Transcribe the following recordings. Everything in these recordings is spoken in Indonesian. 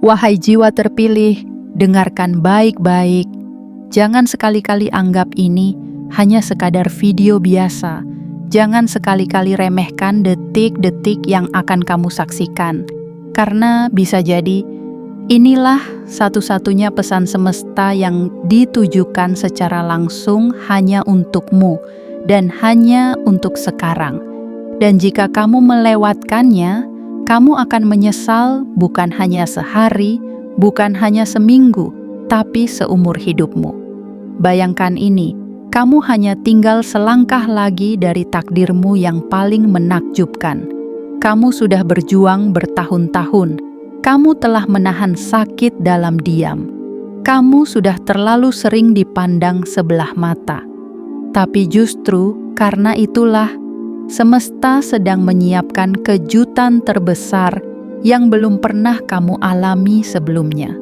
Wahai jiwa terpilih, dengarkan baik-baik. Jangan sekali-kali anggap ini hanya sekadar video biasa. Jangan sekali-kali remehkan detik-detik yang akan kamu saksikan. Karena bisa jadi, inilah satu-satunya pesan semesta yang ditujukan secara langsung hanya untukmu dan hanya untuk sekarang. Dan jika kamu melewatkannya, kamu akan menyesal bukan hanya sehari, bukan hanya seminggu, tapi seumur hidupmu. Bayangkan ini, kamu hanya tinggal selangkah lagi dari takdirmu yang paling menakjubkan. Kamu sudah berjuang bertahun-tahun. Kamu telah menahan sakit dalam diam. Kamu sudah terlalu sering dipandang sebelah mata. Tapi justru karena itulah, semesta sedang menyiapkan kejutan terbesar yang belum pernah kamu alami sebelumnya.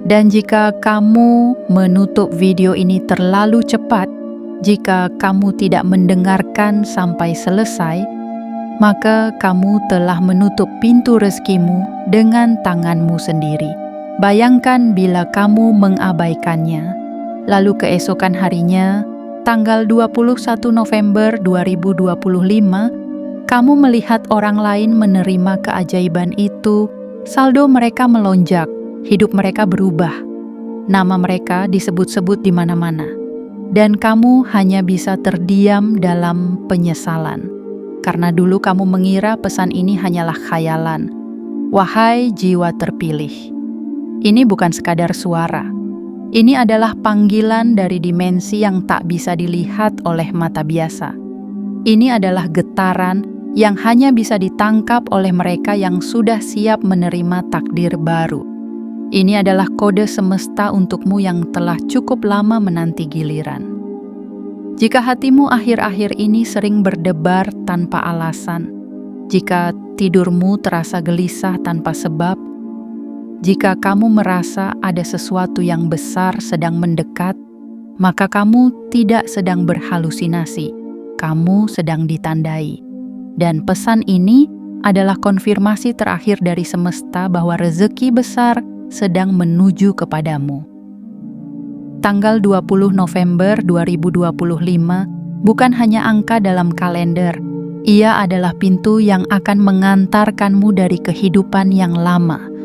Dan jika kamu menutup video ini terlalu cepat, jika kamu tidak mendengarkan sampai selesai, maka kamu telah menutup pintu rezekimu dengan tanganmu sendiri. Bayangkan bila kamu mengabaikannya, lalu keesokan harinya, tanggal 21 November 2025, kamu melihat orang lain menerima keajaiban itu, saldo mereka melonjak, hidup mereka berubah, nama mereka disebut-sebut di mana-mana, dan kamu hanya bisa terdiam dalam penyesalan. Karena dulu kamu mengira pesan ini hanyalah khayalan. Wahai jiwa terpilih, ini bukan sekadar suara. Ini adalah panggilan dari dimensi yang tak bisa dilihat oleh mata biasa. Ini adalah getaran yang hanya bisa ditangkap oleh mereka yang sudah siap menerima takdir baru. Ini adalah kode semesta untukmu yang telah cukup lama menanti giliran. Jika hatimu akhir-akhir ini sering berdebar tanpa alasan, jika tidurmu terasa gelisah tanpa sebab, jika kamu merasa ada sesuatu yang besar sedang mendekat, maka kamu tidak sedang berhalusinasi, kamu sedang ditandai. Dan pesan ini adalah konfirmasi terakhir dari semesta bahwa rezeki besar sedang menuju kepadamu. Tanggal 20 November 2025 bukan hanya angka dalam kalender, ia adalah pintu yang akan mengantarkanmu dari kehidupan yang lama,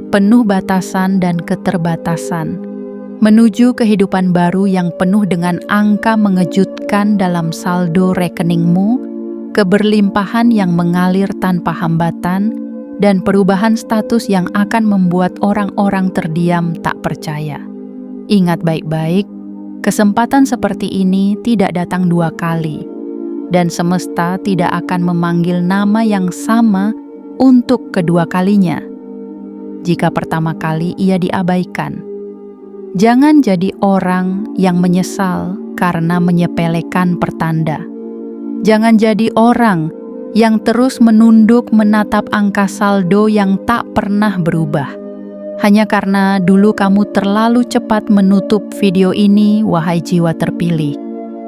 penuh batasan dan keterbatasan, menuju kehidupan baru yang penuh dengan angka mengejutkan dalam saldo rekeningmu, keberlimpahan yang mengalir tanpa hambatan, dan perubahan status yang akan membuat orang-orang terdiam tak percaya. Ingat baik-baik, kesempatan seperti ini tidak datang dua kali, dan semesta tidak akan memanggil nama yang sama untuk kedua kalinya. Jika pertama kali ia diabaikan, jangan jadi orang yang menyesal karena menyepelekan pertanda. Jangan jadi orang yang terus menunduk menatap angka saldo yang tak pernah berubah. Hanya karena dulu kamu terlalu cepat menutup video ini, wahai jiwa terpilih.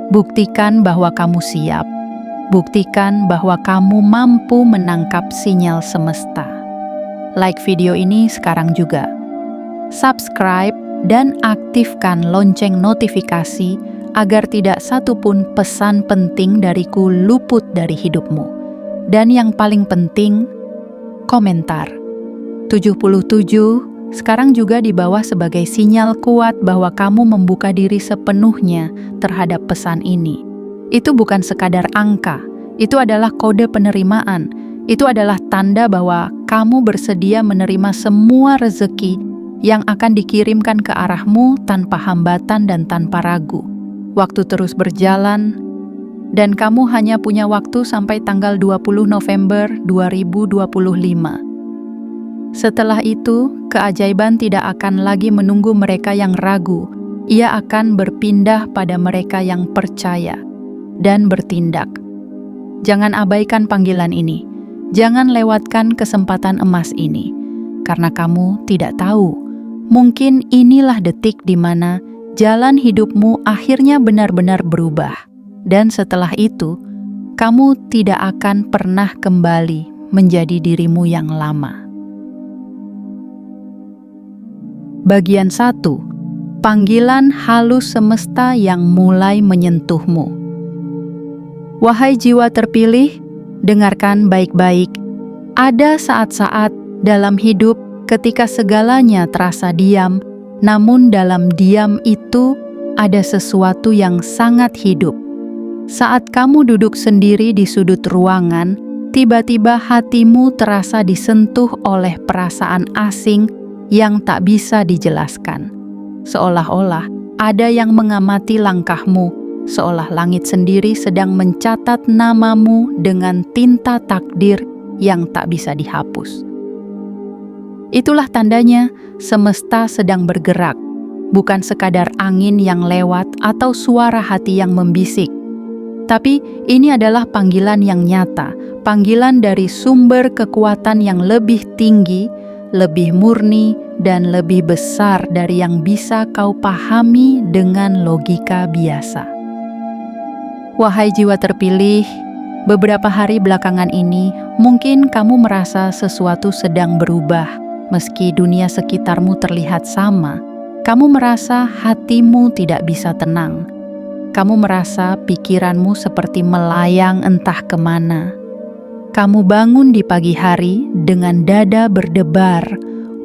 Buktikan bahwa kamu siap. Buktikan bahwa kamu mampu menangkap sinyal semesta. Like video ini sekarang juga. Subscribe dan aktifkan lonceng notifikasi agar tidak satupun pesan penting dariku luput dari hidupmu. Dan yang paling penting, komentar. 77 sekarang juga dibawa sebagai sinyal kuat bahwa kamu membuka diri sepenuhnya terhadap pesan ini. Itu bukan sekadar angka, itu adalah kode penerimaan. Itu adalah tanda bahwa kamu bersedia menerima semua rezeki yang akan dikirimkan ke arahmu tanpa hambatan dan tanpa ragu. Waktu terus berjalan, dan kamu hanya punya waktu sampai tanggal 20 November 2025. Setelah itu, keajaiban tidak akan lagi menunggu mereka yang ragu. Ia akan berpindah pada mereka yang percaya dan bertindak. Jangan abaikan panggilan ini. Jangan lewatkan kesempatan emas ini. Karena kamu tidak tahu, mungkin inilah detik di mana jalan hidupmu akhirnya benar-benar berubah. Dan setelah itu, kamu tidak akan pernah kembali menjadi dirimu yang lama. Bagian 1. Panggilan halus semesta yang mulai menyentuhmu. Wahai jiwa terpilih, dengarkan baik-baik. Ada saat-saat dalam hidup ketika segalanya terasa diam, namun dalam diam itu ada sesuatu yang sangat hidup. Saat kamu duduk sendiri di sudut ruangan, tiba-tiba hatimu terasa disentuh oleh perasaan asing yang tak bisa dijelaskan. Seolah-olah ada yang mengamati langkahmu, seolah langit sendiri sedang mencatat namamu dengan tinta takdir yang tak bisa dihapus. Itulah tandanya semesta sedang bergerak, bukan sekadar angin yang lewat atau suara hati yang membisik. Tapi ini adalah panggilan yang nyata, panggilan dari sumber kekuatan yang lebih tinggi, lebih murni, dan lebih besar dari yang bisa kau pahami dengan logika biasa. Wahai jiwa terpilih, beberapa hari belakangan ini mungkin kamu merasa sesuatu sedang berubah. Meski dunia sekitarmu terlihat sama, kamu merasa hatimu tidak bisa tenang. Kamu merasa pikiranmu seperti melayang entah kemana. Kamu bangun di pagi hari dengan dada berdebar,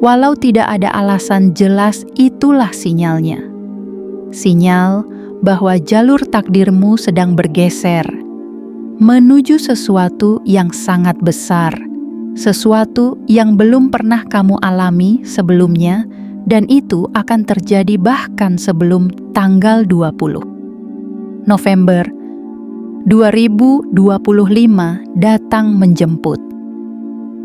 walau tidak ada alasan jelas. Itulah sinyalnya. Sinyal bahwa jalur takdirmu sedang bergeser menuju sesuatu yang sangat besar, sesuatu yang belum pernah kamu alami sebelumnya, dan itu akan terjadi bahkan sebelum tanggal 20 November 2025 datang menjemput.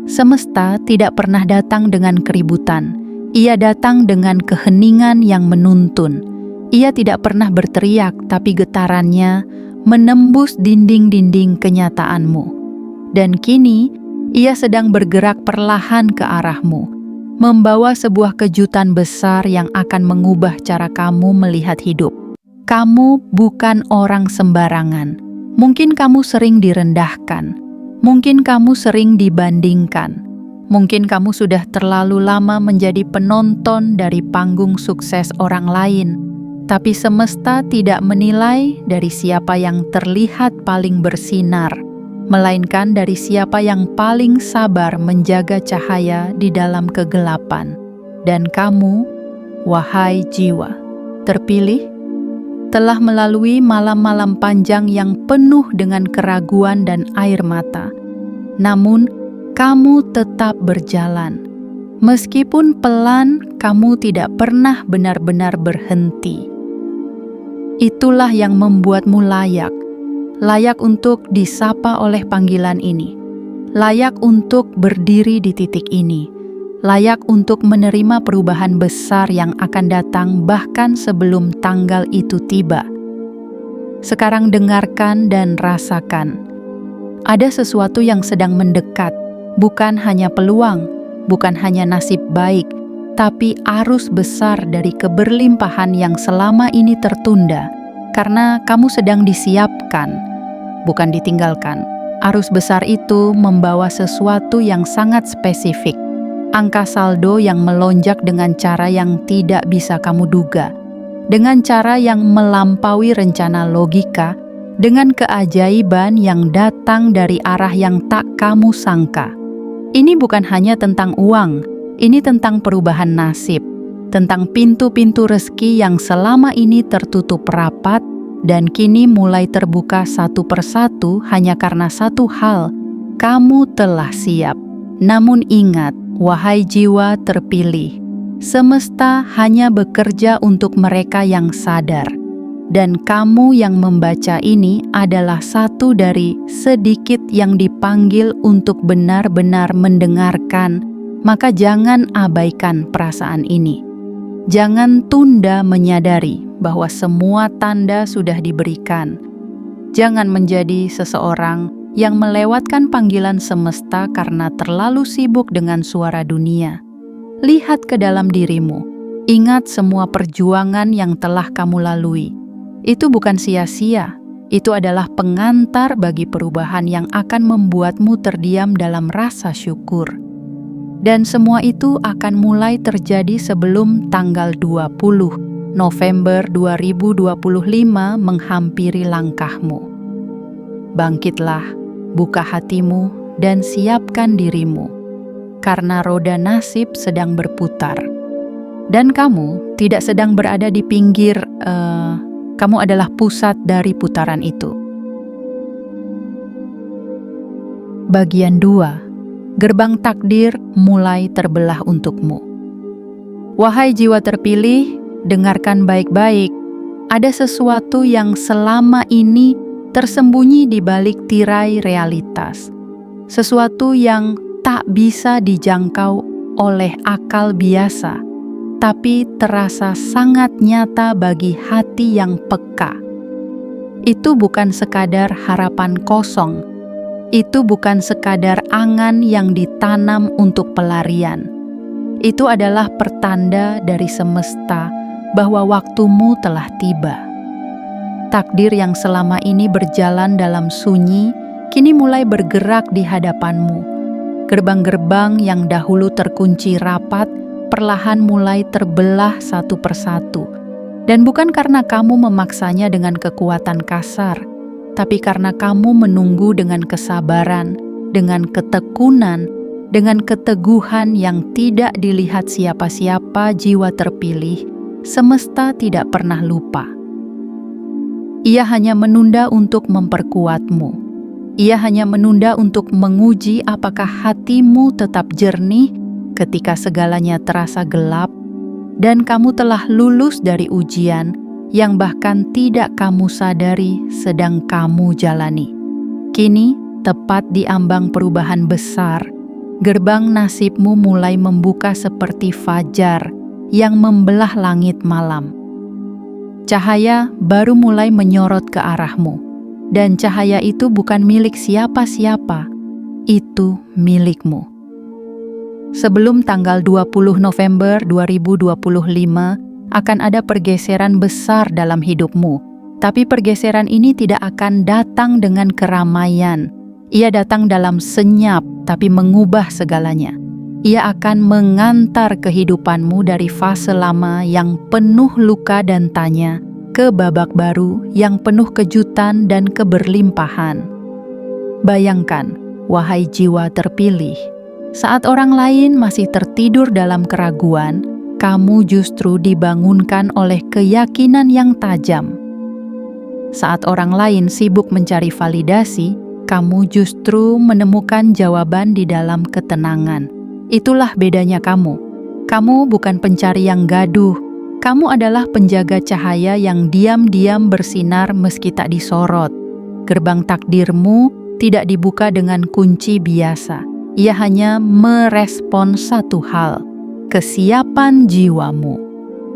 Semesta tidak pernah datang dengan keributan. Ia datang dengan keheningan yang menuntun. Ia tidak pernah berteriak, tapi getarannya menembus dinding-dinding kenyataanmu. Dan kini, ia sedang bergerak perlahan ke arahmu, membawa sebuah kejutan besar yang akan mengubah cara kamu melihat hidup. Kamu bukan orang sembarangan. Mungkin kamu sering direndahkan. Mungkin kamu sering dibandingkan. Mungkin kamu sudah terlalu lama menjadi penonton dari panggung sukses orang lain. Tapi semesta tidak menilai dari siapa yang terlihat paling bersinar, melainkan dari siapa yang paling sabar menjaga cahaya di dalam kegelapan. Dan kamu, wahai jiwa terpilih, telah melalui malam-malam panjang yang penuh dengan keraguan dan air mata. Namun, kamu tetap berjalan. Meskipun pelan, kamu tidak pernah benar-benar berhenti. Itulah yang membuatmu layak. Layak untuk disapa oleh panggilan ini. Layak untuk berdiri di titik ini. Layak untuk menerima perubahan besar yang akan datang bahkan sebelum tanggal itu tiba. Sekarang dengarkan dan rasakan. Ada sesuatu yang sedang mendekat, bukan hanya peluang, bukan hanya nasib baik, tapi arus besar dari keberlimpahan yang selama ini tertunda, karena kamu sedang disiapkan, bukan ditinggalkan. Arus besar itu membawa sesuatu yang sangat spesifik. Angka saldo yang melonjak dengan cara yang tidak bisa kamu duga, dengan cara yang melampaui rencana logika, dengan keajaiban yang datang dari arah yang tak kamu sangka. Ini bukan hanya tentang uang, ini tentang perubahan nasib, tentang pintu-pintu rezeki yang selama ini tertutup rapat dan kini mulai terbuka satu persatu hanya karena satu hal: kamu telah siap. Namun ingat, wahai jiwa terpilih, semesta hanya bekerja untuk mereka yang sadar. Dan kamu yang membaca ini adalah satu dari sedikit yang dipanggil untuk benar-benar mendengarkan. Maka jangan abaikan perasaan ini. Jangan tunda menyadari bahwa semua tanda sudah diberikan. Jangan menjadi seseorang yang melewatkan panggilan semesta karena terlalu sibuk dengan suara dunia. Lihat ke dalam dirimu. Ingat semua perjuangan yang telah kamu lalui. Itu bukan sia-sia. Itu adalah pengantar bagi perubahan yang akan membuatmu terdiam dalam rasa syukur. Dan semua itu akan mulai terjadi sebelum tanggal 20 November 2025 menghampiri langkahmu. Bangkitlah, buka hatimu, dan siapkan dirimu, karena roda nasib sedang berputar. Dan kamu tidak sedang berada di pinggir, kamu adalah pusat dari putaran itu. Bagian 2. Gerbang takdir mulai terbelah untukmu. Wahai jiwa terpilih, dengarkan baik-baik. Ada sesuatu yang selama ini tersembunyi di balik tirai realitas. Sesuatu yang tak bisa dijangkau oleh akal biasa, tapi terasa sangat nyata bagi hati yang peka. Itu bukan sekadar harapan kosong. Itu bukan sekadar angan yang ditanam untuk pelarian. Itu adalah pertanda dari semesta bahwa waktumu telah tiba. Takdir yang selama ini berjalan dalam sunyi, kini mulai bergerak di hadapanmu. Gerbang-gerbang yang dahulu terkunci rapat, perlahan mulai terbelah satu persatu. Dan bukan karena kamu memaksanya dengan kekuatan kasar, tapi karena kamu menunggu dengan kesabaran, dengan ketekunan, dengan keteguhan yang tidak dilihat siapa-siapa. Jiwa terpilih, semesta tidak pernah lupa. Ia hanya menunda untuk memperkuatmu. Ia hanya menunda untuk menguji apakah hatimu tetap jernih ketika segalanya terasa gelap, dan kamu telah lulus dari ujian yang bahkan tidak kamu sadari sedang kamu jalani. Kini, tepat di ambang perubahan besar, gerbang nasibmu mulai membuka seperti fajar yang membelah langit malam. Cahaya baru mulai menyorot ke arahmu, dan cahaya itu bukan milik siapa-siapa, itu milikmu. Sebelum tanggal 20 November 2025, akan ada pergeseran besar dalam hidupmu. Tapi pergeseran ini tidak akan datang dengan keramaian. Ia datang dalam senyap, tapi mengubah segalanya. Ia akan mengantar kehidupanmu dari fase lama yang penuh luka dan tanya, ke babak baru yang penuh kejutan dan keberlimpahan. Bayangkan, wahai jiwa terpilih, saat orang lain masih tertidur dalam keraguan, kamu justru dibangunkan oleh keyakinan yang tajam. Saat orang lain sibuk mencari validasi, kamu justru menemukan jawaban di dalam ketenangan. Itulah bedanya kamu. Kamu bukan pencari yang gaduh. Kamu adalah penjaga cahaya yang diam-diam bersinar meski tak disorot. Gerbang takdirmu tidak dibuka dengan kunci biasa. Ia hanya merespon satu hal: kesiapan jiwamu.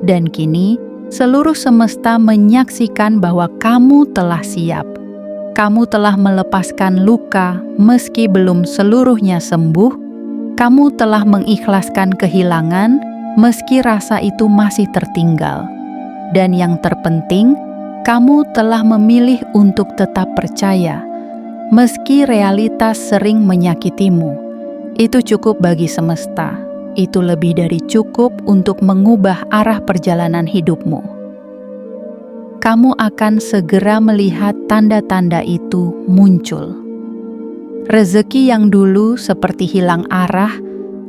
Dan kini, seluruh semesta menyaksikan bahwa kamu telah siap. Kamu telah melepaskan luka meski belum seluruhnya sembuh. Kamu telah mengikhlaskan kehilangan meski rasa itu masih tertinggal. Dan yang terpenting, kamu telah memilih untuk tetap percaya, meski realitas sering menyakitimu. Itu cukup bagi semesta. Itu lebih dari cukup untuk mengubah arah perjalanan hidupmu. Kamu akan segera melihat tanda-tanda itu muncul. Rezeki yang dulu seperti hilang arah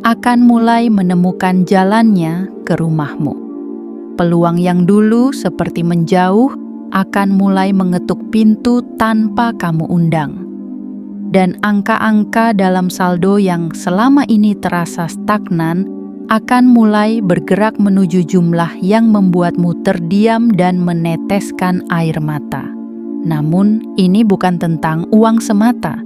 akan mulai menemukan jalannya ke rumahmu. Peluang yang dulu seperti menjauh akan mulai mengetuk pintu tanpa kamu undang. Dan angka-angka dalam saldo yang selama ini terasa stagnan akan mulai bergerak menuju jumlah yang membuatmu terdiam dan meneteskan air mata. Namun, ini bukan tentang uang semata.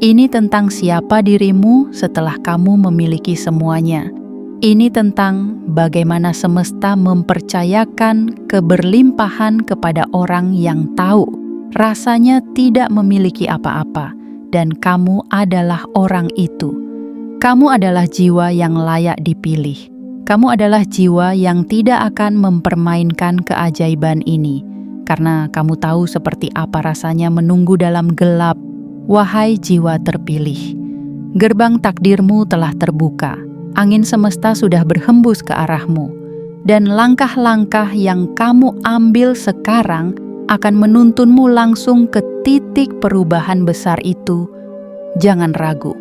Ini tentang siapa dirimu setelah kamu memiliki semuanya. Ini tentang bagaimana semesta mempercayakan keberlimpahan kepada orang yang tahu rasanya tidak memiliki apa-apa. Dan kamu adalah orang itu. Kamu adalah jiwa yang layak dipilih. Kamu adalah jiwa yang tidak akan mempermainkan keajaiban ini, karena kamu tahu seperti apa rasanya menunggu dalam gelap. Wahai jiwa terpilih, gerbang takdirmu telah terbuka. angin semesta sudah berhembus ke arahmu, dan langkah-langkah yang kamu ambil sekarang akan menuntunmu langsung ke titik perubahan besar itu. Jangan ragu,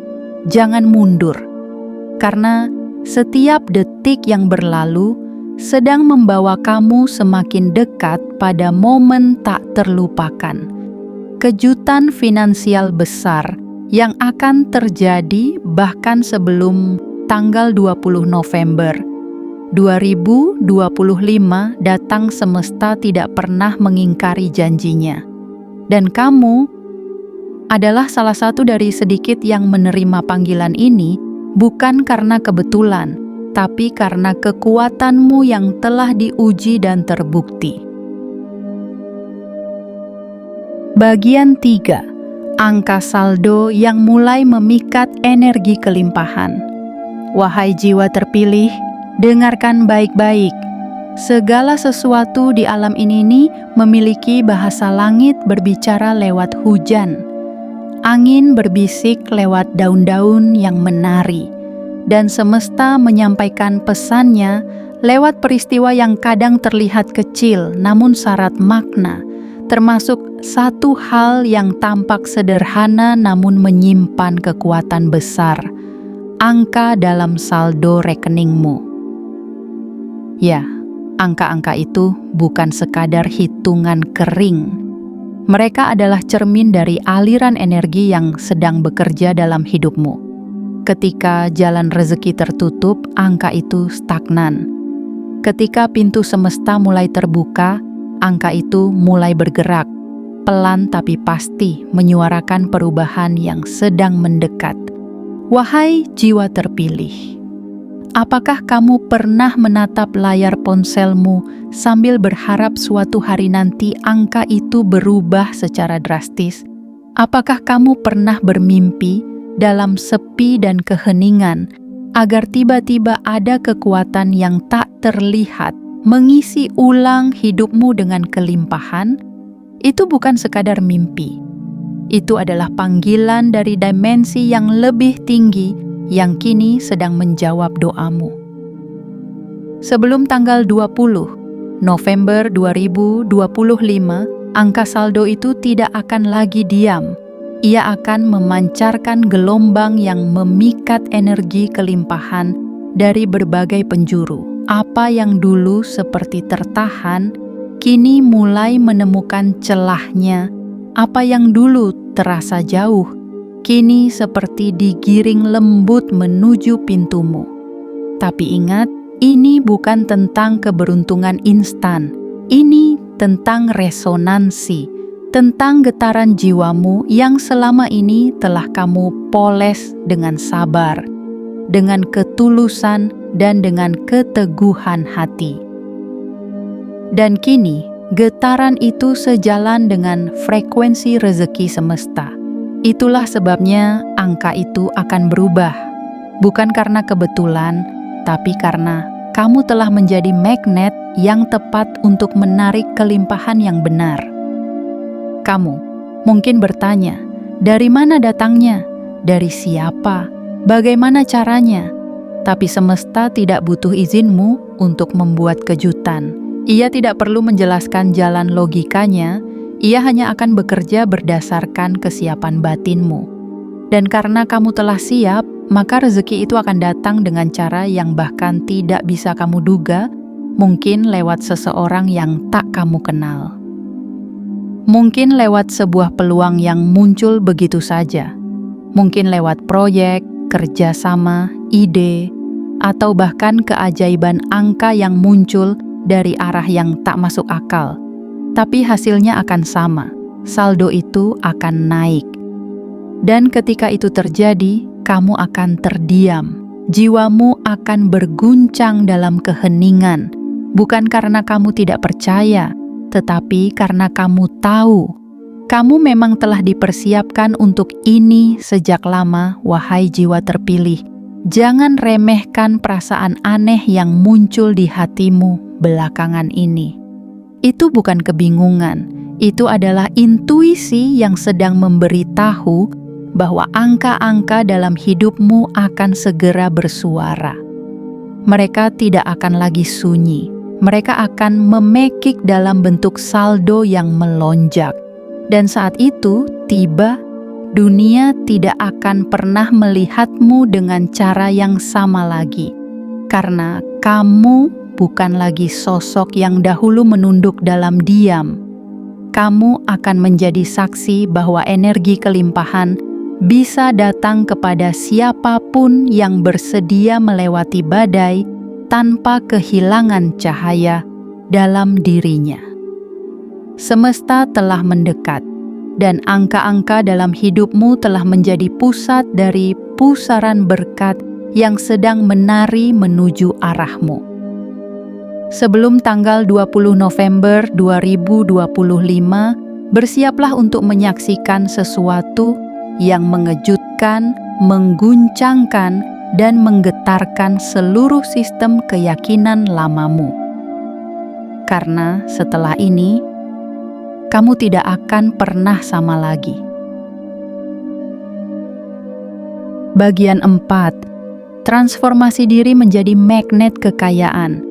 jangan mundur, karena setiap detik yang berlalu sedang membawa kamu semakin dekat pada momen tak terlupakan. Kejutan finansial besar yang akan terjadi bahkan sebelum tanggal 20 November 2025 datang semesta tidak pernah mengingkari janjinya. Dan kamu adalah salah satu dari sedikit yang menerima panggilan ini, bukan karena kebetulan, tapi karena kekuatanmu yang telah diuji dan terbukti. Bagian 3. Angka saldo yang mulai memikat energi kelimpahan. Wahai jiwa terpilih, dengarkan baik-baik. Segala sesuatu di alam ini memiliki bahasa langit berbicara lewat hujan. Angin berbisik lewat daun-daun yang menari. Dan semesta menyampaikan pesannya lewat peristiwa yang kadang terlihat kecil namun syarat makna, termasuk satu hal yang tampak sederhana namun menyimpan kekuatan besar, angka dalam saldo rekeningmu. Ya, angka-angka itu bukan sekadar hitungan kering. Mereka adalah cermin dari aliran energi yang sedang bekerja dalam hidupmu. Ketika jalan rezeki tertutup, angka itu stagnan. Ketika pintu semesta mulai terbuka, angka itu mulai bergerak, pelan tapi pasti menyuarakan perubahan yang sedang mendekat. Wahai jiwa terpilih, apakah kamu pernah menatap layar ponselmu sambil berharap suatu hari nanti angka itu berubah secara drastis? Apakah kamu pernah bermimpi dalam sepi dan keheningan agar tiba-tiba ada kekuatan yang tak terlihat mengisi ulang hidupmu dengan kelimpahan? Itu bukan sekadar mimpi. Itu adalah panggilan dari dimensi yang lebih tinggi yang kini sedang menjawab doamu. Sebelum tanggal 20 November 2025, angka saldo itu tidak akan lagi diam. Ia akan memancarkan gelombang yang memikat energi kelimpahan dari berbagai penjuru. Apa yang dulu seperti tertahan, kini mulai menemukan celahnya. Apa yang dulu terasa jauh, kini seperti digiring lembut menuju pintumu. Tapi ingat, ini bukan tentang keberuntungan instan. Ini tentang resonansi, tentang getaran jiwamu yang selama ini telah kamu poles dengan sabar, dengan ketulusan, dan dengan keteguhan hati. Dan kini, getaran itu sejalan dengan frekuensi rezeki semesta. Itulah sebabnya angka itu akan berubah, bukan karena kebetulan, tapi karena kamu telah menjadi magnet yang tepat untuk menarik kelimpahan yang benar. Kamu mungkin bertanya, dari mana datangnya? Dari siapa? Bagaimana caranya? Tapi semesta tidak butuh izinmu untuk membuat kejutan. Ia tidak perlu menjelaskan jalan logikanya, ia hanya akan bekerja berdasarkan kesiapan batinmu. Dan karena kamu telah siap, maka rezeki itu akan datang dengan cara yang bahkan tidak bisa kamu duga, mungkin lewat seseorang yang tak kamu kenal. Mungkin lewat sebuah peluang yang muncul begitu saja. Mungkin lewat proyek, kerjasama, ide, atau bahkan keajaiban angka yang muncul dari arah yang tak masuk akal. Tapi hasilnya akan sama, saldo itu akan naik. Dan ketika itu terjadi, kamu akan terdiam. Jiwamu akan berguncang dalam keheningan, bukan karena kamu tidak percaya, tetapi karena kamu tahu, kamu memang telah dipersiapkan untuk ini sejak lama, wahai jiwa terpilih. Jangan remehkan perasaan aneh yang muncul di hatimu belakangan ini. Itu bukan kebingungan, itu adalah intuisi yang sedang memberitahu bahwa angka-angka dalam hidupmu akan segera bersuara. Mereka tidak akan lagi sunyi. Mereka akan memekik dalam bentuk saldo yang melonjak. Dan saat itu tiba, dunia tidak akan pernah melihatmu dengan cara yang sama lagi. Karena kamu bukan lagi sosok yang dahulu menunduk dalam diam. Kamu akan menjadi saksi bahwa energi kelimpahan bisa datang kepada siapapun yang bersedia melewati badai tanpa kehilangan cahaya dalam dirinya. Semesta telah mendekat, dan angka-angka dalam hidupmu telah menjadi pusat dari pusaran berkat yang sedang menari menuju arahmu. Sebelum tanggal 20 November 2025, bersiaplah untuk menyaksikan sesuatu yang mengejutkan, mengguncangkan, dan menggetarkan seluruh sistem keyakinan lamamu. Karena setelah ini, kamu tidak akan pernah sama lagi. Bagian 4. Transformasi diri menjadi magnet kekayaan.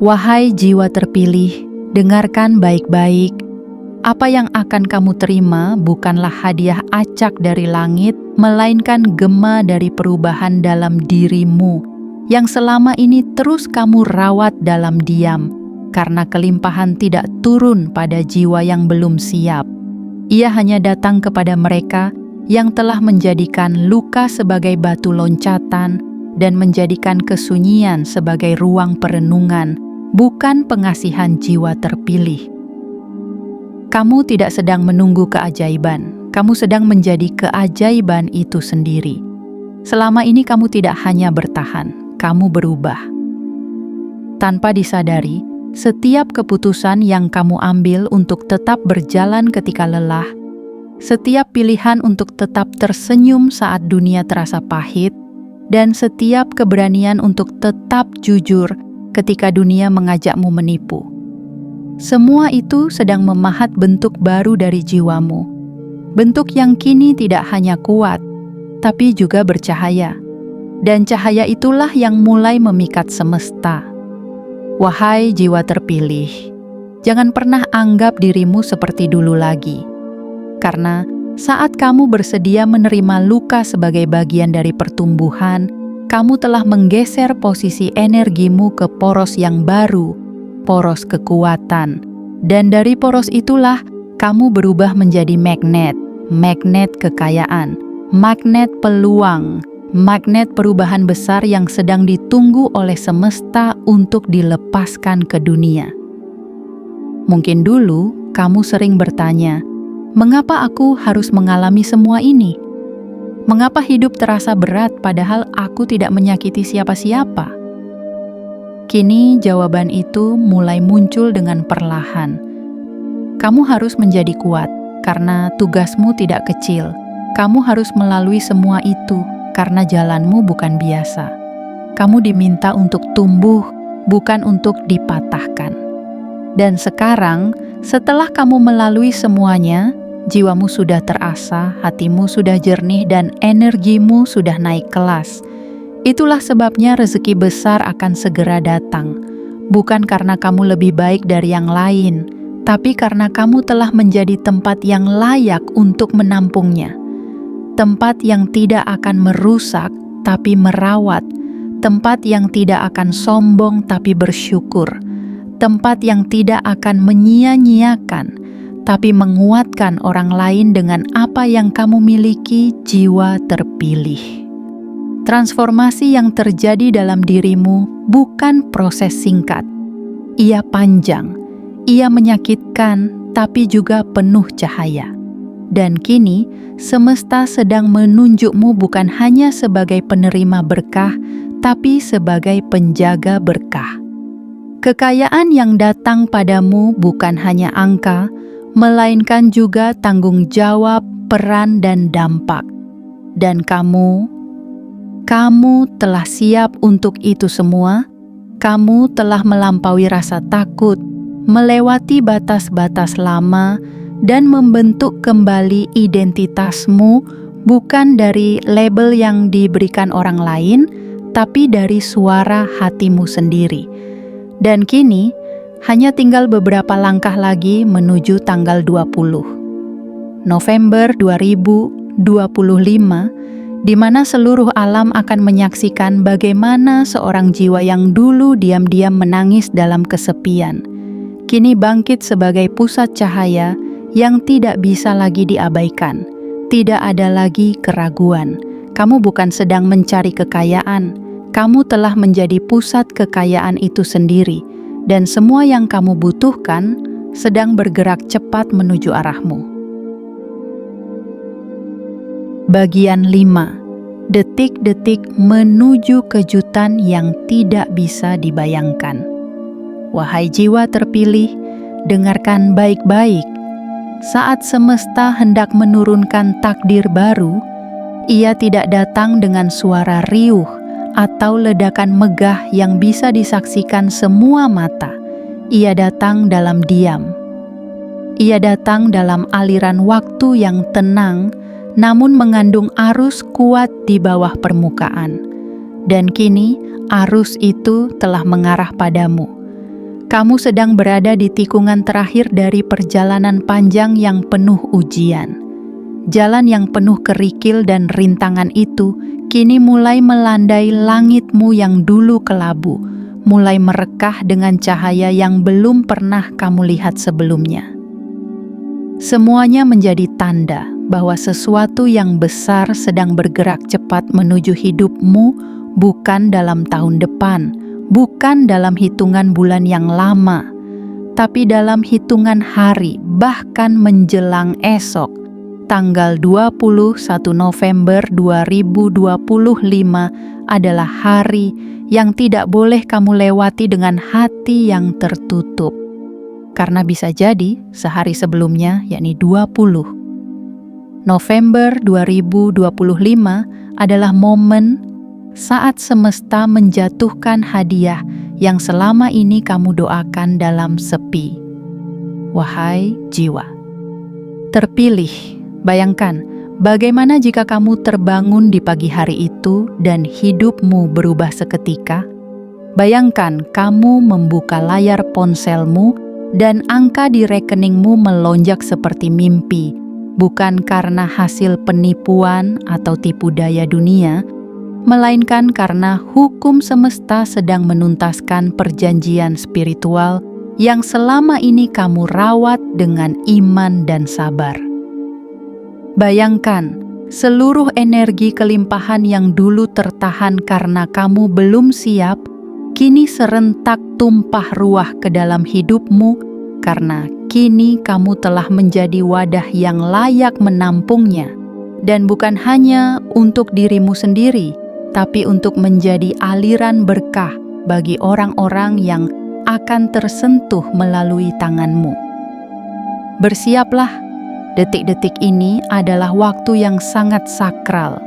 Wahai jiwa terpilih, dengarkan baik-baik. Apa yang akan kamu terima bukanlah hadiah acak dari langit, melainkan gema dari perubahan dalam dirimu yang selama ini terus kamu rawat dalam diam, karena kelimpahan tidak turun pada jiwa yang belum siap. Ia hanya datang kepada mereka yang telah menjadikan luka sebagai batu loncatan dan menjadikan kesunyian sebagai ruang perenungan, bukan pengasihan jiwa terpilih. Kamu tidak sedang menunggu keajaiban, kamu sedang menjadi keajaiban itu sendiri. Selama ini kamu tidak hanya bertahan, kamu berubah. Tanpa disadari, setiap keputusan yang kamu ambil untuk tetap berjalan ketika lelah, setiap pilihan untuk tetap tersenyum saat dunia terasa pahit, dan setiap keberanian untuk tetap jujur ketika dunia mengajakmu menipu. Semua itu sedang memahat bentuk baru dari jiwamu. Bentuk yang kini tidak hanya kuat, tapi juga bercahaya. Dan cahaya itulah yang mulai memikat semesta. Wahai jiwa terpilih, jangan pernah anggap dirimu seperti dulu lagi. Karena saat kamu bersedia menerima luka sebagai bagian dari pertumbuhan, kamu telah menggeser posisi energimu ke poros yang baru, poros kekuatan. Dan dari poros itulah kamu berubah menjadi magnet, magnet kekayaan, magnet peluang, magnet perubahan besar yang sedang ditunggu oleh semesta untuk dilepaskan ke dunia. Mungkin dulu kamu sering bertanya, mengapa aku harus mengalami semua ini? Mengapa hidup terasa berat padahal aku tidak menyakiti siapa-siapa? Kini jawaban itu mulai muncul dengan perlahan. Kamu harus menjadi kuat karena tugasmu tidak kecil. Kamu harus melalui semua itu karena jalanmu bukan biasa. Kamu diminta untuk tumbuh, bukan untuk dipatahkan. Dan sekarang, setelah kamu melalui semuanya, jiwamu sudah terasa, hatimu sudah jernih, dan energimu sudah naik kelas. Itulah sebabnya rezeki besar akan segera datang. Bukan karena kamu lebih baik dari yang lain, tapi karena kamu telah menjadi tempat yang layak untuk menampungnya. Tempat yang tidak akan merusak, tapi merawat. Tempat yang tidak akan sombong, tapi bersyukur. Tempat yang tidak akan menyia-nyiakan, tapi menguatkan orang lain dengan apa yang kamu miliki, jiwa terpilih. Transformasi yang terjadi dalam dirimu bukan proses singkat. Ia panjang, ia menyakitkan, tapi juga penuh cahaya. Dan kini, semesta sedang menunjukmu bukan hanya sebagai penerima berkah, tapi sebagai penjaga berkah. Kekayaan yang datang padamu bukan hanya angka, melainkan juga tanggung jawab, peran, dan dampak. Dan kamu telah siap untuk itu semua. Kamu telah melampaui rasa takut, melewati batas-batas lama, dan membentuk kembali identitasmu bukan dari label yang diberikan orang lain, tapi dari suara hatimu sendiri. Dan kini, hanya tinggal beberapa langkah lagi menuju tanggal 20. November 2025, di mana seluruh alam akan menyaksikan bagaimana seorang jiwa yang dulu diam-diam menangis dalam kesepian, kini bangkit sebagai pusat cahaya yang tidak bisa lagi diabaikan. Tidak ada lagi keraguan. Kamu bukan sedang mencari kekayaan, kamu telah menjadi pusat kekayaan itu sendiri, dan semua yang kamu butuhkan sedang bergerak cepat menuju arahmu. Bagian 5. Detik-detik menuju kejutan yang tidak bisa dibayangkan. Wahai jiwa terpilih, dengarkan baik-baik. Saat semesta hendak menurunkan takdir baru, ia tidak datang dengan suara riuh atau ledakan megah yang bisa disaksikan semua mata. Ia datang dalam diam. Ia datang dalam aliran waktu yang tenang, namun mengandung arus kuat di bawah permukaan. Dan kini, arus itu telah mengarah padamu. Kamu sedang berada di tikungan terakhir dari perjalanan panjang yang penuh ujian. Jalan yang penuh kerikil dan rintangan itu kini mulai melandai langitmu yang dulu kelabu, mulai merekah dengan cahaya yang belum pernah kamu lihat sebelumnya. Semuanya menjadi tanda bahwa sesuatu yang besar sedang bergerak cepat menuju hidupmu, bukan dalam tahun depan, bukan dalam hitungan bulan yang lama, tapi dalam hitungan hari, bahkan menjelang esok, tanggal 21 November 2025 adalah hari yang tidak boleh kamu lewati dengan hati yang tertutup. Karena bisa jadi sehari sebelumnya, yakni 20 November 2025 adalah momen saat semesta menjatuhkan hadiah yang selama ini kamu doakan dalam sepi. Wahai jiwa terpilih, bayangkan bagaimana jika kamu terbangun di pagi hari itu dan hidupmu berubah seketika. Bayangkan kamu membuka layar ponselmu dan angka di rekeningmu melonjak seperti mimpi, bukan karena hasil penipuan atau tipu daya dunia, melainkan karena hukum semesta sedang menuntaskan perjanjian spiritual yang selama ini kamu rawat dengan iman dan sabar. Bayangkan, seluruh energi kelimpahan yang dulu tertahan karena kamu belum siap, kini serentak tumpah ruah ke dalam hidupmu karena kini kamu telah menjadi wadah yang layak menampungnya, dan bukan hanya untuk dirimu sendiri, tapi untuk menjadi aliran berkah bagi orang-orang yang akan tersentuh melalui tanganmu. Bersiaplah, detik-detik ini adalah waktu yang sangat sakral.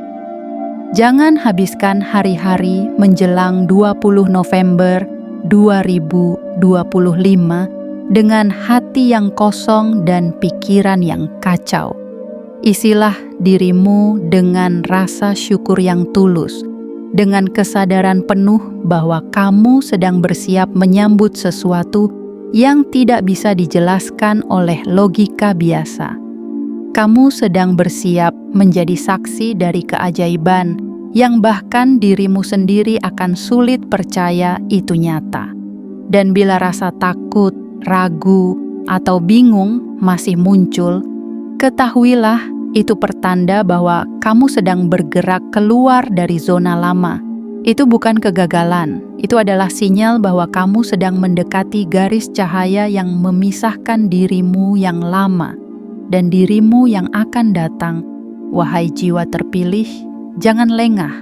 Jangan habiskan hari-hari menjelang 20 November 2025 dengan hati yang kosong dan pikiran yang kacau. Isilah dirimu dengan rasa syukur yang tulus, dengan kesadaran penuh bahwa kamu sedang bersiap menyambut sesuatu yang tidak bisa dijelaskan oleh logika biasa. Kamu sedang bersiap menjadi saksi dari keajaiban yang bahkan dirimu sendiri akan sulit percaya itu nyata. Dan bila rasa takut, ragu, atau bingung masih muncul, ketahuilah itu pertanda bahwa kamu sedang bergerak keluar dari zona lama. Itu bukan kegagalan, itu adalah sinyal bahwa kamu sedang mendekati garis cahaya yang memisahkan dirimu yang lama dan dirimu yang akan datang. Wahai jiwa terpilih, jangan lengah,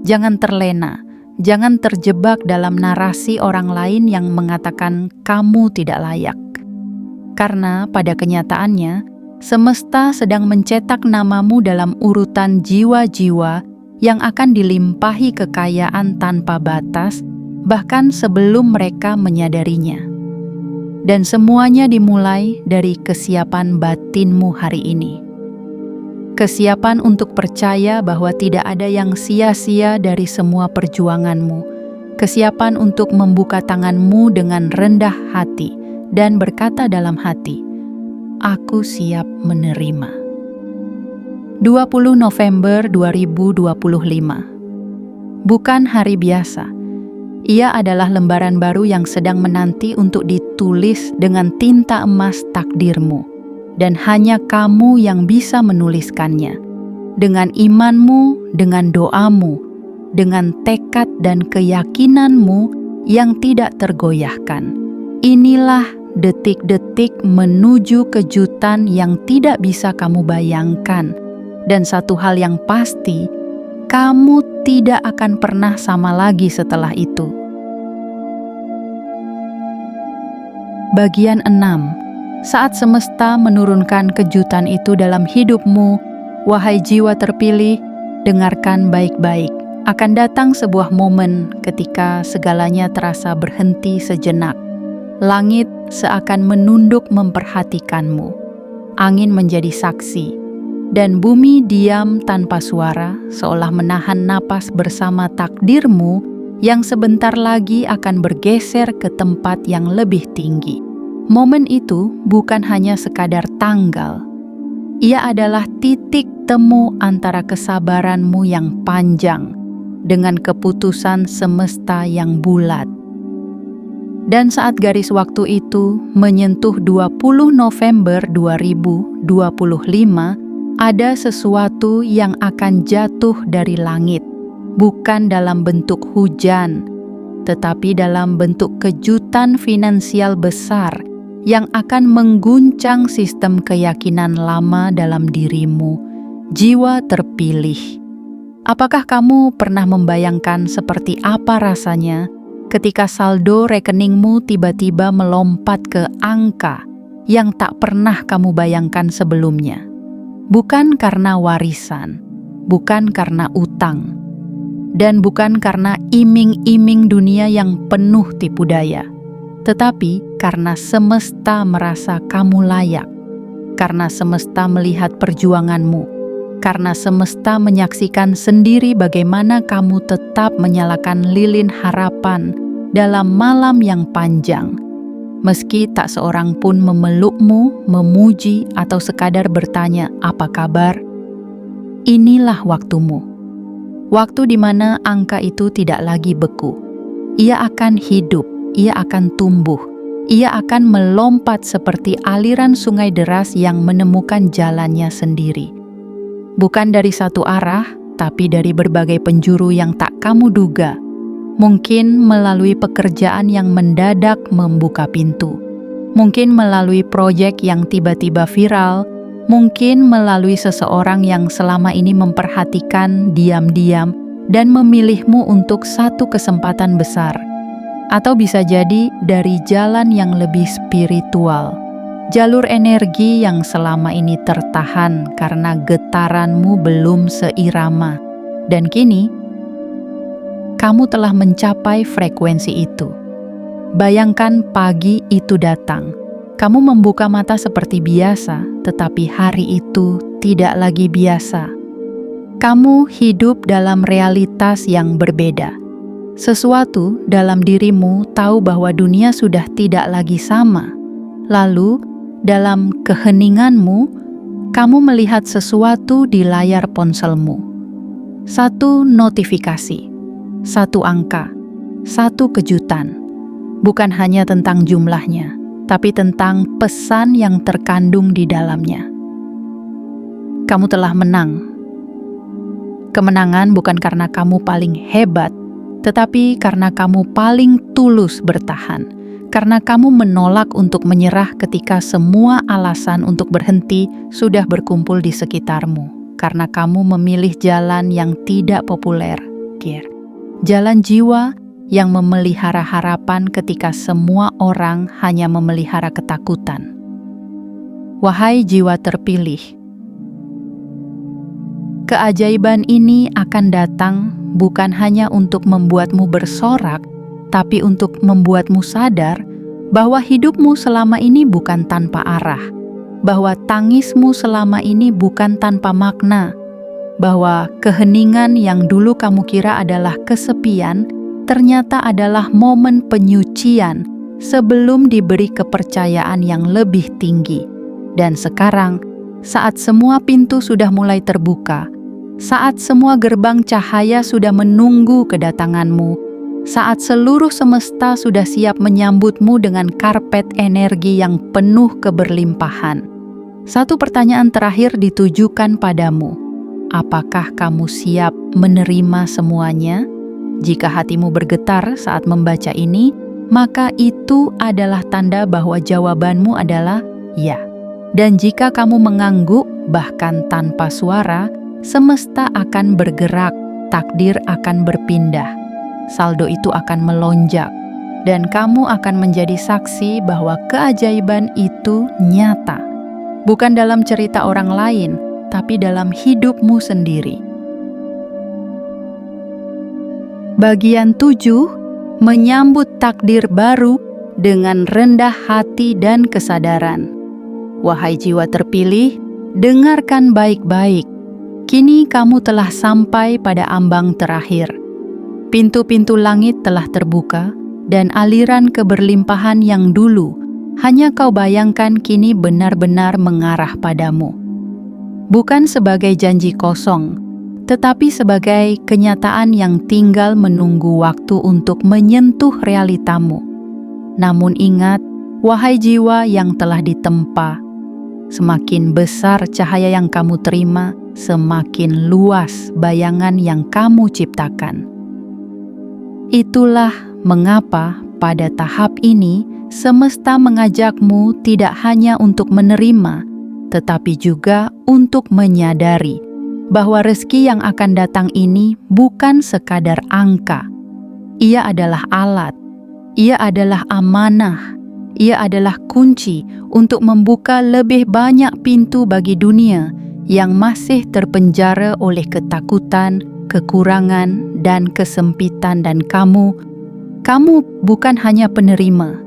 jangan terlena, jangan terjebak dalam narasi orang lain yang mengatakan kamu tidak layak. Karena pada kenyataannya, semesta sedang mencetak namamu dalam urutan jiwa-jiwa yang akan dilimpahi kekayaan tanpa batas, bahkan sebelum mereka menyadarinya. Dan semuanya dimulai dari kesiapan batinmu hari ini. kesiapan untuk percaya bahwa tidak ada yang sia-sia dari semua perjuanganmu, kesiapan untuk membuka tanganmu dengan rendah hati dan berkata dalam hati, "Aku siap menerima." 20 November 2025. Bukan hari biasa. Ia adalah lembaran baru yang sedang menanti untuk ditulis dengan tinta emas takdirmu. Dan hanya kamu yang bisa menuliskannya. Dengan imanmu, dengan doamu, dengan tekad dan keyakinanmu yang tidak tergoyahkan. Inilah detik-detik menuju kejutan yang tidak bisa kamu bayangkan. Dan satu hal yang pasti, kamu tidak akan pernah sama lagi setelah itu. Bagian 6. Saat semesta menurunkan kejutan itu dalam hidupmu, wahai jiwa terpilih, dengarkan baik-baik. Akan datang sebuah momen ketika segalanya terasa berhenti sejenak. Langit seakan menunduk memperhatikanmu. Angin menjadi saksi. Dan bumi diam tanpa suara, seolah menahan napas bersama takdirmu yang sebentar lagi akan bergeser ke tempat yang lebih tinggi. Momen itu bukan hanya sekadar tanggal. Ia adalah titik temu antara kesabaranmu yang panjang dengan keputusan semesta yang bulat. Dan saat garis waktu itu menyentuh 20 November 2025, ada sesuatu yang akan jatuh dari langit, bukan dalam bentuk hujan, tetapi dalam bentuk kejutan finansial besar yang akan mengguncang sistem keyakinan lama dalam dirimu, jiwa terpilih. Apakah kamu pernah membayangkan seperti apa rasanya ketika saldo rekeningmu tiba-tiba melompat ke angka yang tak pernah kamu bayangkan sebelumnya? Bukan karena warisan, bukan karena utang, dan bukan karena iming-iming dunia yang penuh tipu daya, tetapi karena semesta merasa kamu layak, karena semesta melihat perjuanganmu, karena semesta menyaksikan sendiri bagaimana kamu tetap menyalakan lilin harapan dalam malam yang panjang. Meski tak seorang pun memelukmu, memuji, atau sekadar bertanya, "Apa kabar?" Inilah waktumu. Waktu di mana angka itu tidak lagi beku. Ia akan hidup, ia akan tumbuh, ia akan melompat seperti aliran sungai deras yang menemukan jalannya sendiri. Bukan dari satu arah, tapi dari berbagai penjuru yang tak kamu duga. Mungkin melalui pekerjaan yang mendadak membuka pintu. Mungkin melalui proyek yang tiba-tiba viral. Mungkin melalui seseorang yang selama ini memperhatikan diam-diam dan memilihmu untuk satu kesempatan besar. Atau bisa jadi dari jalan yang lebih spiritual. Jalur energi yang selama ini tertahan karena getaranmu belum seirama. Dan kini, kamu telah mencapai frekuensi itu. Bayangkan pagi itu datang. Kamu membuka mata seperti biasa, tetapi hari itu tidak lagi biasa. Kamu hidup dalam realitas yang berbeda. Sesuatu dalam dirimu tahu bahwa dunia sudah tidak lagi sama. Lalu, dalam keheninganmu, kamu melihat sesuatu di layar ponselmu. Satu notifikasi. Satu angka, satu kejutan, bukan hanya tentang jumlahnya, tapi tentang pesan yang terkandung di dalamnya. Kamu telah menang. Kemenangan bukan karena kamu paling hebat, tetapi karena kamu paling tulus bertahan, karena kamu menolak untuk menyerah ketika semua alasan untuk berhenti sudah berkumpul di sekitarmu, karena kamu memilih jalan yang tidak populer, jalan jiwa yang memelihara harapan ketika semua orang hanya memelihara ketakutan. Wahai jiwa terpilih, keajaiban ini akan datang bukan hanya untuk membuatmu bersorak, tapi untuk membuatmu sadar bahwa hidupmu selama ini bukan tanpa arah, bahwa tangismu selama ini bukan tanpa makna, bahwa keheningan yang dulu kamu kira adalah kesepian, ternyata adalah momen penyucian sebelum diberi kepercayaan yang lebih tinggi. Dan sekarang, saat semua pintu sudah mulai terbuka, saat semua gerbang cahaya sudah menunggu kedatanganmu, saat seluruh semesta sudah siap menyambutmu dengan karpet energi yang penuh keberlimpahan, satu pertanyaan terakhir ditujukan padamu. Apakah kamu siap menerima semuanya? Jika hatimu bergetar saat membaca ini, maka itu adalah tanda bahwa jawabanmu adalah ya. Dan jika kamu mengangguk, bahkan tanpa suara, semesta akan bergerak, takdir akan berpindah, saldo itu akan melonjak, dan kamu akan menjadi saksi bahwa keajaiban itu nyata. Bukan dalam cerita orang lain, tapi dalam hidupmu sendiri. Bagian 7, menyambut takdir baru dengan rendah hati dan kesadaran. Wahai jiwa terpilih, dengarkan baik-baik. Kini kamu telah sampai pada ambang terakhir. Pintu-pintu langit telah terbuka, dan aliran keberlimpahan yang dulu hanya kau bayangkan kini benar-benar mengarah padamu. Bukan sebagai janji kosong, tetapi sebagai kenyataan yang tinggal menunggu waktu untuk menyentuh realitamu. Namun ingat, wahai jiwa yang telah ditempa, semakin besar cahaya yang kamu terima, semakin luas bayangan yang kamu ciptakan. Itulah mengapa pada tahap ini semesta mengajakmu tidak hanya untuk menerima, tetapi juga untuk menyadari bahwa rezeki yang akan datang ini bukan sekadar angka. Ia adalah alat, ia adalah amanah, ia adalah kunci untuk membuka lebih banyak pintu bagi dunia yang masih terpenjara oleh ketakutan, kekurangan, dan kesempitan. Dan kamu bukan hanya penerima,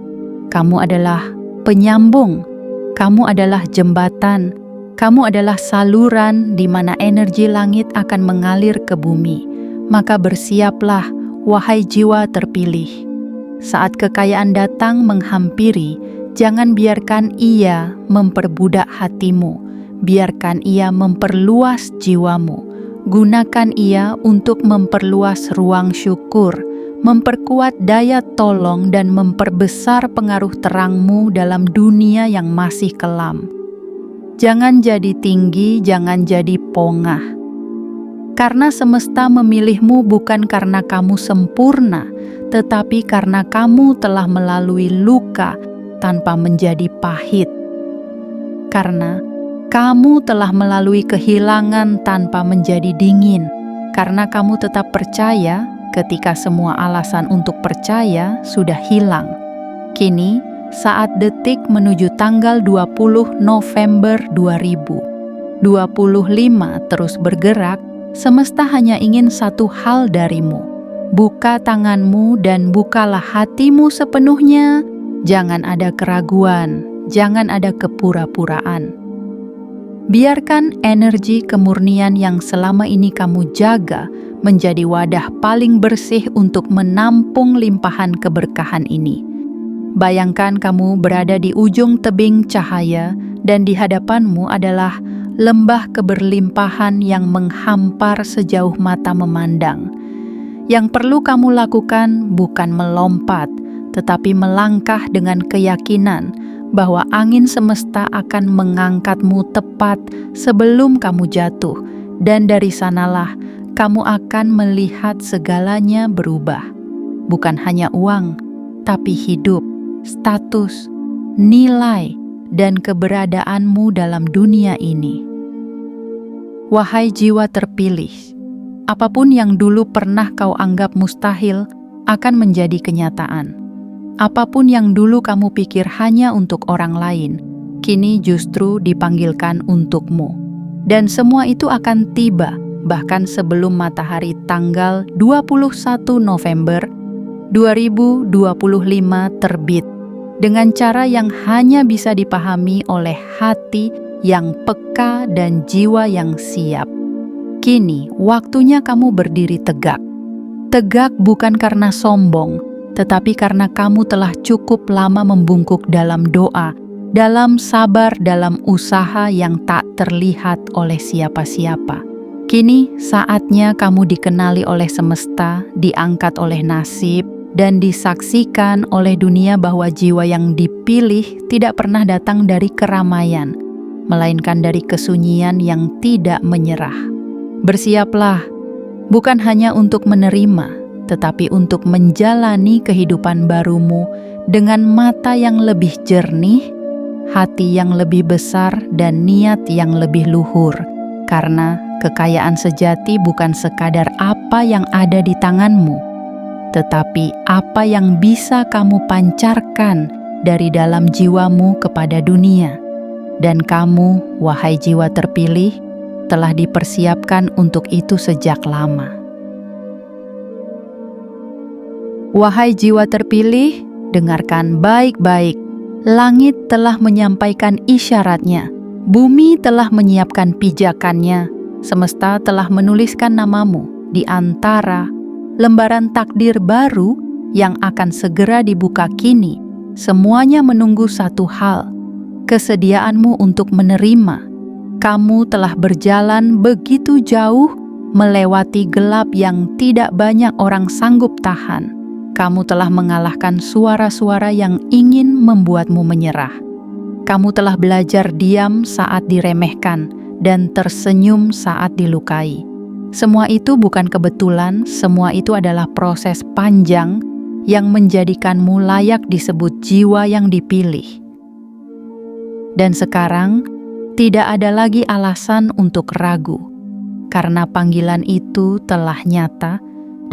kamu adalah penyambung, kamu adalah jembatan, kamu adalah saluran di mana energi langit akan mengalir ke bumi. Maka bersiaplah, wahai jiwa terpilih. Saat kekayaan datang menghampiri, jangan biarkan ia memperbudak hatimu, biarkan ia memperluas jiwamu. Gunakan ia untuk memperluas ruang syukur, memperkuat daya tolong, dan memperbesar pengaruh terangmu dalam dunia yang masih kelam. Jangan jadi tinggi, jangan jadi pongah. Karena semesta memilihmu bukan karena kamu sempurna, tetapi karena kamu telah melalui luka tanpa menjadi pahit. Karena kamu telah melalui kehilangan tanpa menjadi dingin. Karena kamu tetap percaya ketika semua alasan untuk percaya sudah hilang. Kini, saat detik menuju tanggal 20 November 2025 terus bergerak, semesta hanya ingin satu hal darimu. Buka tanganmu dan bukalah hatimu sepenuhnya. Jangan ada keraguan, jangan ada kepura-puraan. Biarkan energi kemurnian yang selama ini kamu jaga menjadi wadah paling bersih untuk menampung limpahan keberkahan ini. Bayangkan kamu berada di ujung tebing cahaya dan di hadapanmu adalah lembah keberlimpahan yang menghampar sejauh mata memandang. Yang perlu kamu lakukan bukan melompat, tetapi melangkah dengan keyakinan bahwa angin semesta akan mengangkatmu tepat sebelum kamu jatuh, dan dari sanalah kamu akan melihat segalanya berubah. Bukan hanya uang, tapi hidup, status, nilai, dan keberadaanmu dalam dunia ini. Wahai jiwa terpilih, apapun yang dulu pernah kau anggap mustahil akan menjadi kenyataan. Apapun yang dulu kamu pikir hanya untuk orang lain, kini justru dipanggilkan untukmu. Dan semua itu akan tiba, bahkan sebelum matahari tanggal 21 November 2025 terbit. dengan cara yang hanya bisa dipahami oleh hati yang peka dan jiwa yang siap. Kini waktunya kamu berdiri tegak. Tegak bukan karena sombong, tetapi karena kamu telah cukup lama membungkuk dalam doa, dalam sabar, dalam usaha yang tak terlihat oleh siapa-siapa. Kini saatnya kamu dikenali oleh semesta, diangkat oleh nasib, dan disaksikan oleh dunia bahwa jiwa yang dipilih tidak pernah datang dari keramaian, melainkan dari kesunyian yang tidak menyerah. Bersiaplah, bukan hanya untuk menerima, tetapi untuk menjalani kehidupan barumu dengan mata yang lebih jernih, hati yang lebih besar, dan niat yang lebih luhur. Karena kekayaan sejati bukan sekadar apa yang ada di tanganmu, tetapi apa yang bisa kamu pancarkan dari dalam jiwamu kepada dunia. Dan kamu, wahai jiwa terpilih, telah dipersiapkan untuk itu sejak lama. Wahai jiwa terpilih, dengarkan baik-baik. Langit telah menyampaikan isyaratnya. Bumi telah menyiapkan pijakannya, semesta telah menuliskan namamu di antara lembaran takdir baru yang akan segera dibuka kini. Semuanya menunggu satu hal, kesediaanmu untuk menerima. Kamu telah berjalan begitu jauh, melewati gelap yang tidak banyak orang sanggup tahan. Kamu telah mengalahkan suara-suara yang ingin membuatmu menyerah. Kamu telah belajar diam saat diremehkan dan tersenyum saat dilukai. Semua itu bukan kebetulan, semua itu adalah proses panjang yang menjadikanmu layak disebut jiwa yang dipilih. Dan sekarang, tidak ada lagi alasan untuk ragu, karena panggilan itu telah nyata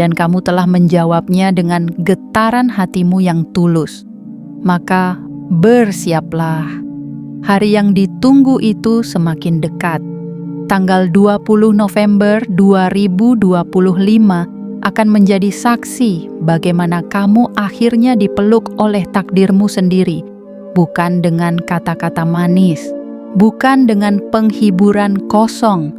dan kamu telah menjawabnya dengan getaran hatimu yang tulus. Maka bersiaplah, hari yang ditunggu itu semakin dekat. Tanggal 20 November 2025 akan menjadi saksi bagaimana kamu akhirnya dipeluk oleh takdirmu sendiri, bukan dengan kata-kata manis, bukan dengan penghiburan kosong,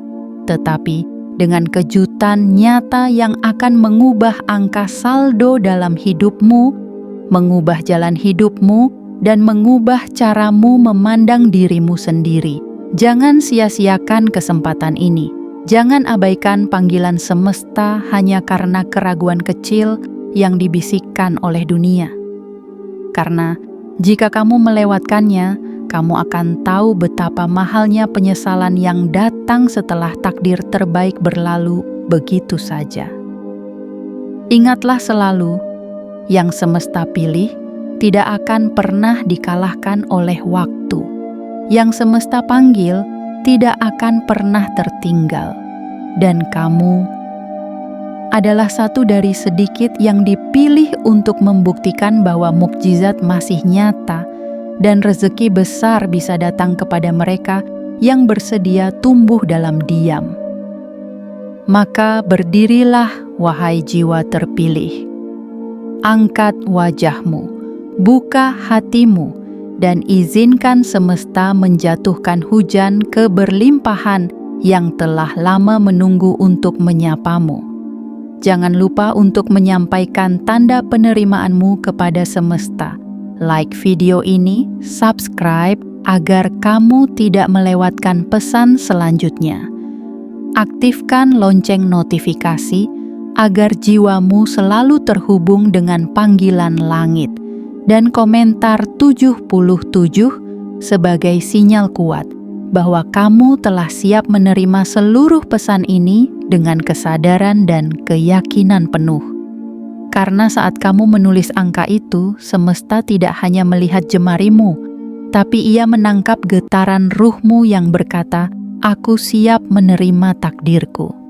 tetapi dengan kejutan nyata yang akan mengubah angka saldo dalam hidupmu, mengubah jalan hidupmu, dan mengubah caramu memandang dirimu sendiri. Jangan sia-siakan kesempatan ini. Jangan abaikan panggilan semesta hanya karena keraguan kecil yang dibisikkan oleh dunia. Karena jika kamu melewatkannya, kamu akan tahu betapa mahalnya penyesalan yang datang setelah takdir terbaik berlalu begitu saja. Ingatlah selalu, yang semesta pilih tidak akan pernah dikalahkan oleh waktu. Yang semesta panggil tidak akan pernah tertinggal. Dan kamu adalah satu dari sedikit yang dipilih untuk membuktikan bahwa mukjizat masih nyata dan rezeki besar bisa datang kepada mereka yang bersedia tumbuh dalam diam. Maka berdirilah, wahai jiwa terpilih. Angkat wajahmu, buka hatimu, dan izinkan semesta menjatuhkan hujan keberlimpahan yang telah lama menunggu untuk menyapamu. Jangan lupa untuk menyampaikan tanda penerimaanmu kepada semesta. Like video ini, subscribe agar kamu tidak melewatkan pesan selanjutnya. Aktifkan lonceng notifikasi agar jiwamu selalu terhubung dengan panggilan langit. Dan komentar 77 sebagai sinyal kuat bahwa kamu telah siap menerima seluruh pesan ini dengan kesadaran dan keyakinan penuh. Karena saat kamu menulis angka itu, semesta tidak hanya melihat jemarimu, tapi ia menangkap getaran ruhmu yang berkata, "Aku siap menerima takdirku."